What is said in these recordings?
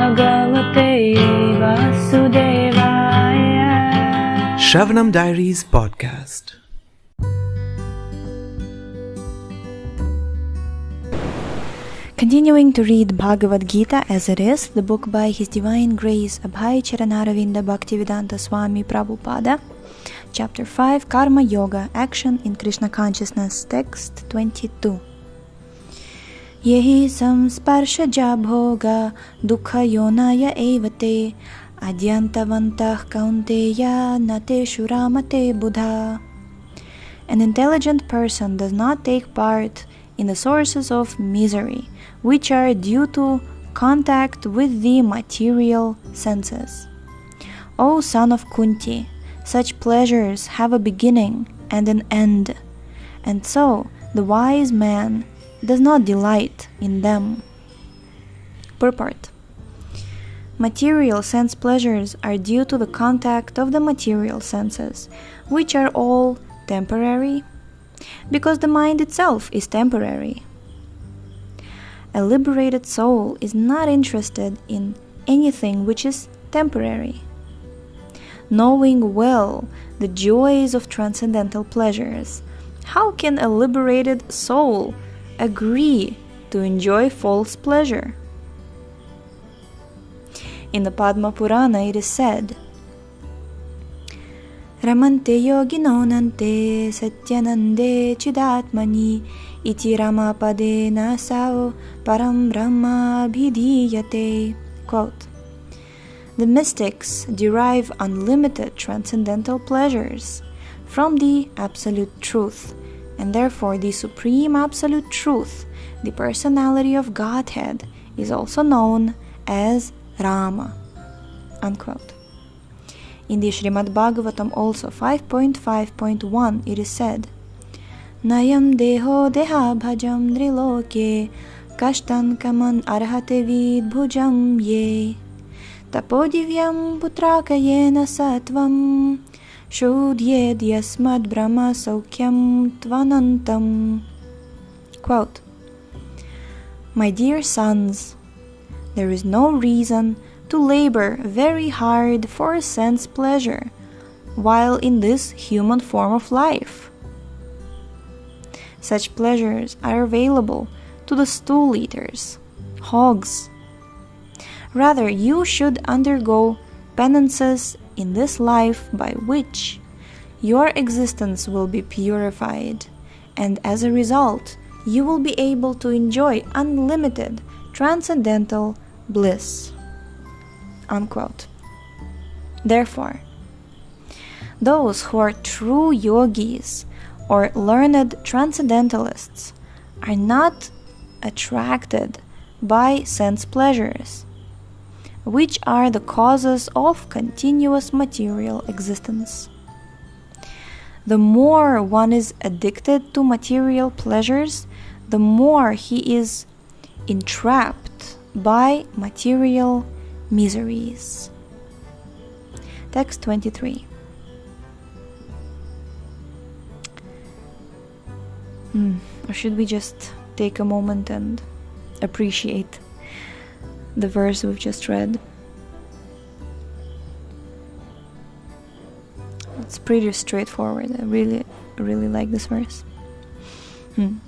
Bhagavate Vasudevaya. Shravanam Diaries Podcast. Continuing to read Bhagavad Gita as it is, the book by His Divine Grace Abhay Charanaravinda Bhaktivedanta Swami Prabhupada, Chapter 5, Karma Yoga, Action in Krishna Consciousness, Text 22. Yehi samsparshaja bhoga dukha yonaya evate adyantavantah kaunteya nate shuramate buddha. An intelligent person does not take part in the sources of misery, which are due to contact with the material senses. O son of Kunti, such pleasures have a beginning and an end, and so the wise man does not delight in them. Purport. Material sense pleasures are due to the contact of the material senses, which are all temporary, because the mind itself is temporary. A liberated soul is not interested in anything which is temporary. Knowing well the joys of transcendental pleasures, how can a liberated soul agree to enjoy false pleasure? In the Padma Purana it is said, Ramante yogino nante satyanande chidatmani iti ramapadena sao param brahma bhidiyate. Quote, the mystics derive unlimited transcendental pleasures from the Absolute Truth, and therefore the Supreme Absolute Truth, the personality of Godhead, is also known as Rama. Unquote. In the Srimad Bhagavatam also 5.5.1 it is said, Nayam deho deha bhajam nriloke kashtan kaman arhate vid bhujam ye tapodivyam putrakayena satvam shodhyed yasmad brahma saukyam tvanantam. Quote, my dear sons, there is no reason to labor very hard for sense pleasure while in this human form of life. Such pleasures are available to the stool eaters, hogs. Rather, you should undergo penances in this life by which your existence will be purified, and as a result, you will be able to enjoy unlimited transcendental bliss. Unquote. Therefore, those who are true yogis or learned transcendentalists are not attracted by sense pleasures, which are the causes of continuous material existence. The more one is addicted to material pleasures, the more he is entrapped by material miseries. Text 23. Or should we just take a moment and appreciate the verse we've just read? It's pretty straightforward. I really like this verse.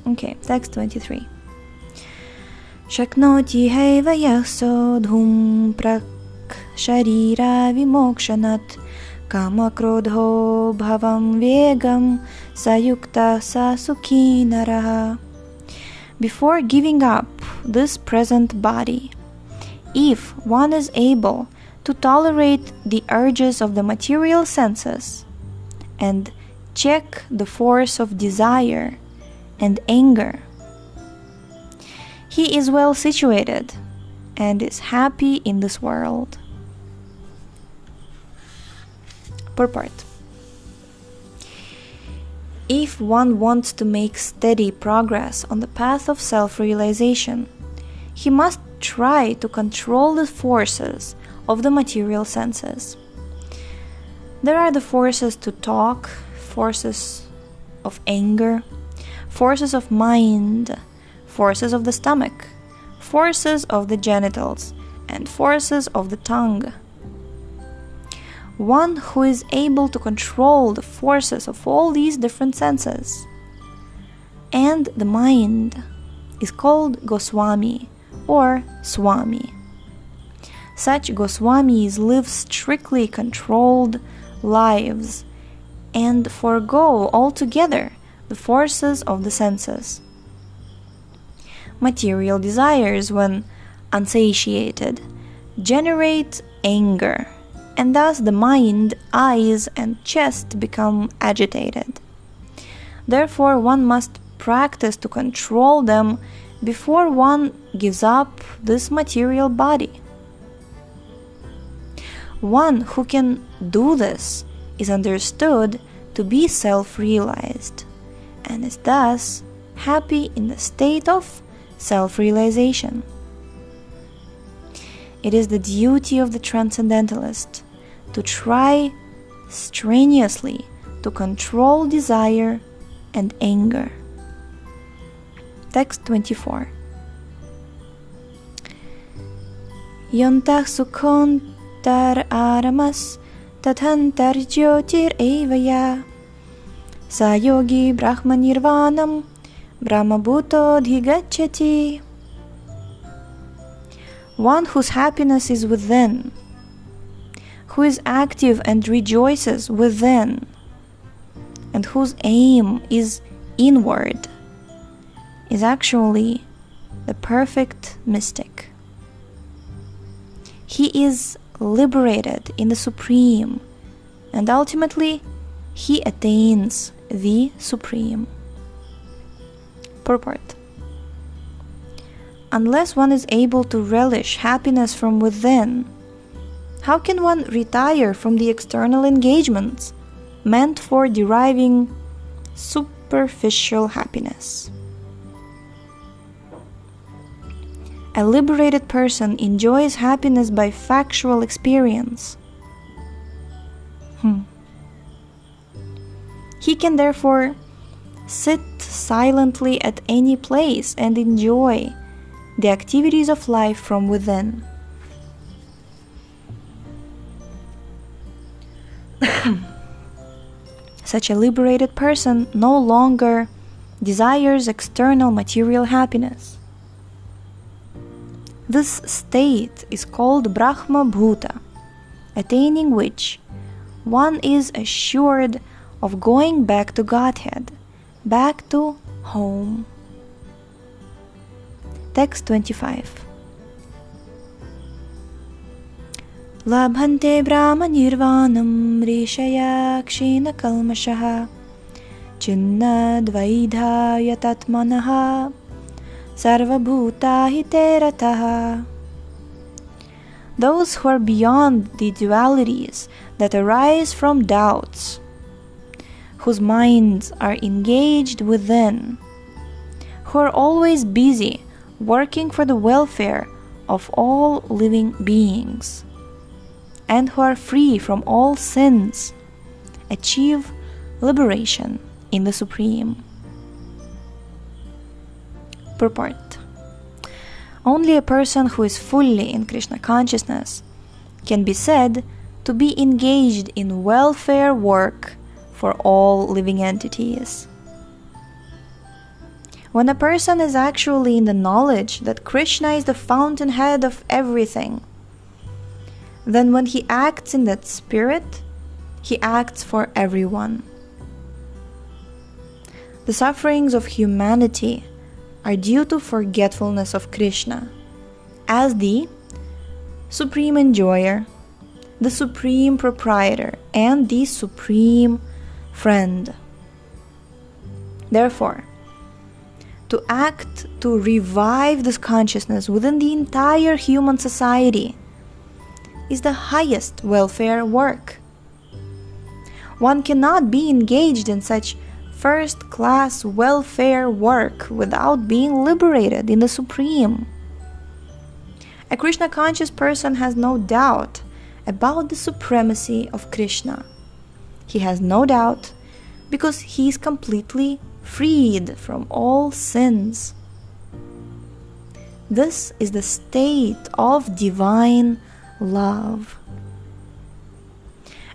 Okay, text 23. Shaknoti haiva yasodhum prak sharira vimokshanat kama krodho bhavam vegam sayukta sasukhi naraha. Before giving up this present body, if one is able to tolerate the urges of the material senses and check the force of desire and anger, he is well situated and is happy in this world. Purport. If one wants to make steady progress on the path of self-realization, he must try to control the forces of the material senses. There are the forces to talk, forces of anger, forces of mind, forces of the stomach, forces of the genitals, and forces of the tongue. One who is able to control the forces of all these different senses and the mind is called Goswami or Swami. Such Goswamis live strictly controlled lives and forego altogether the forces of the senses. Material desires, when unsatiated, generate anger, and thus the mind, eyes, and chest become agitated. Therefore, one must practice to control them before one gives up this material body. One who can do this is understood to be self-realized, and is thus happy in the state of self-realization. It is the duty of the transcendentalist to try strenuously to control desire and anger. Text 24. Yontah sukhontar aramas tathantar jyotir evaya sayogi brahma nirvanam brahmabhuto dhigacchati. One whose happiness is within, who is active and rejoices within, and whose aim is inward, is actually the perfect mystic. He is liberated in the Supreme, and ultimately he attains the Supreme. Purport. Unless one is able to relish happiness from within, how can one retire from the external engagements meant for deriving superficial happiness? A liberated person enjoys happiness by factual experience. He can therefore sit silently at any place and enjoy the activities of life from within. Such a liberated person no longer desires external material happiness. This state is called Brahma Bhuta, attaining which one is assured of going back to Godhead, back to home. Text 25. Labhante Brahma Nirvanam Rishaya Kshina Kalmashaha Chinna Dvaidha Yatatmanaha Sarva Bhuta Hiterataha. Those who are beyond the dualities that arise from doubts, whose minds are engaged within, who are always busy working for the welfare of all living beings, and who are free from all sins, achieve liberation in the Supreme. Purport. Only a person who is fully in Krishna consciousness can be said to be engaged in welfare work for all living entities. When a person is actually in the knowledge that Krishna is the fountainhead of everything, then when he acts in that spirit, he acts for everyone. The sufferings of humanity are due to forgetfulness of Krishna as the Supreme Enjoyer, the Supreme Proprietor, and the Supreme Friend. Therefore, to act to revive this consciousness within the entire human society is the highest welfare work. One cannot be engaged in such first-class welfare work without being liberated in the Supreme. A Krishna-conscious person has no doubt about the supremacy of Krishna. He has no doubt because he is completely freed from all sins. This is the state of divine love.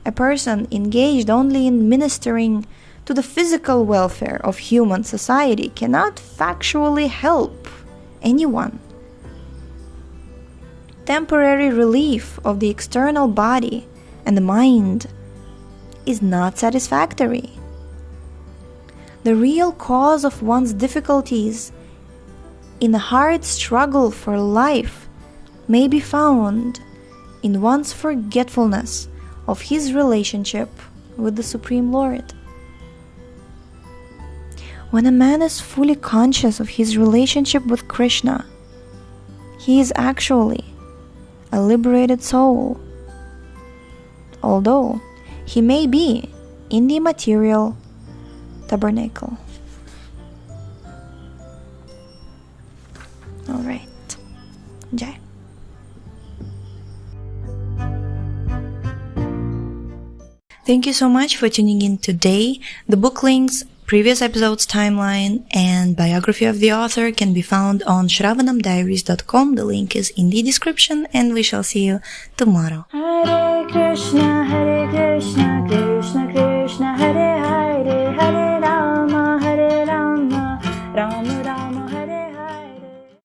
A person engaged only in ministering to the physical welfare of human society cannot factually help anyone. Temporary relief of the external body and the mind is not satisfactory. The real cause of one's difficulties in a hard struggle for life may be found in one's forgetfulness of his relationship with the Supreme Lord. When a man is fully conscious of his relationship with Krishna, he is actually a liberated soul, although he may be in the material tabernacle. Alright. Jai. Thank you so much for tuning in today. The book links, previous episodes timeline, and biography of the author can be found on shravanamdiaries.com. The link is in the description, and we shall see you tomorrow. Hare Krishna, Krishna